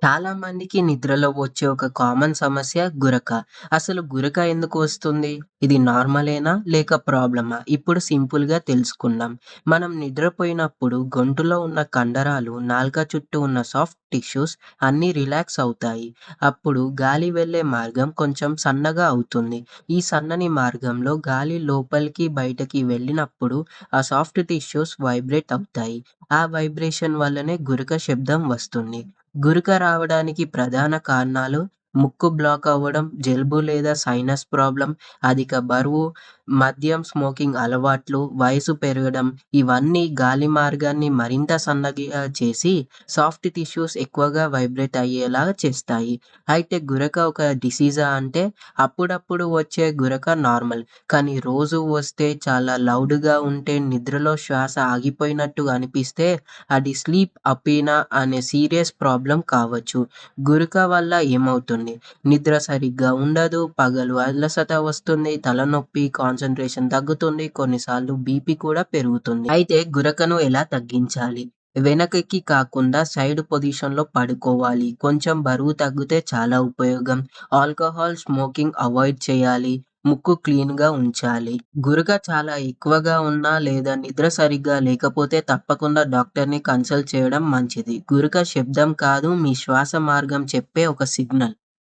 చాలా మందికి నిద్రలో వచ్చే ఒక కామన్ సమస్య గురక. అసలు గురక ఎందుకు వస్తుంది? ఇది నార్మలేనా? లేక ప్రాబ్లమా? ఇప్పుడు సింపుల్‌గా తెలుసుకుందాం. మనం నిద్రపోయినప్పుడు గొంతులో ఉన్న కండరాలు, నాలుక చుట్టూ ఉన్న సాఫ్ట్ టిష్యూస్ అన్నీ రిలాక్స్ అవుతాయి. అప్పుడు గాలి వెళ్ళే మార్గం కొంచెం సన్నగా అవుతుంది. ఈ సన్నని మార్గంలో గాలి లోపలికి, బయటకి వెళ్ళినప్పుడు ఆ సాఫ్ట్ టిష్యూస్ వైబ్రేట్ అవుతాయి. ఆ వైబ్రేషన్ వల్లనే గురక శబ్దం వస్తుంది. గురక రావడానికి ప్రధాన కారణాలు ముక్కు బ్లాక్ అవ్వడం, జలుబు లేదా సైనస్ ప్రాబ్లమ్, అధిక బరువు, మద్యం, స్మోకింగ్ అలవాట్లు, వయసు పెరగడం ఇవన్నీ గాలి మార్గాన్ని మరింత సన్నగిగా చేసి సాఫ్ట్ టిష్యూస్ ఎక్కువగా వైబ్రేట్ అయ్యేలా చేస్తాయి. అయితే గురక ఒక డిసీజా అంటే అప్పుడప్పుడు వచ్చే గురక నార్మల్. కానీ రోజు వస్తే చాలా లౌడ్‌గా ఉంటే నిద్రలో శ్వాస ఆగిపోయినట్టు అనిపిస్తే అది స్లీప్ అపీనా అనే సీరియస్ ప్రాబ్లమ్ కావచ్చు. గురక వల్ల ఏమవుతుంది? నిద్ర సరిగ్గా ఉండదు, పగలు అలసట వస్తుంది, తలనొప్పి, కాన్సంట్రేషన్ తగ్గుతుంది, కొన్నిసార్లు బీపీ కూడా పెరుగుతుంది. అయితే గురకను ఎలా తగ్గించాలి? వెనకకి కాకుండా సైడ్ పొజిషన్‌లో పడుకోవాలి. కొంచెం బరువు తగ్గితే చాలా ఉపయోగం. ఆల్కహాల్, స్మోకింగ్ అవాయిడ్ చేయాలి. ముక్కు క్లీన్‌గా ఉంచాలి. గురక చాలా ఎక్కువగా ఉన్నా లేదా నిద్ర సరిగ్గా లేకపోతే తప్పకుండా డాక్టర్‌ని కన్సల్ట్ చేయడం మంచిది. గురక శబ్దం కాదు, మీ శ్వాస మార్గం చెప్పే ఒక సిగ్నల్.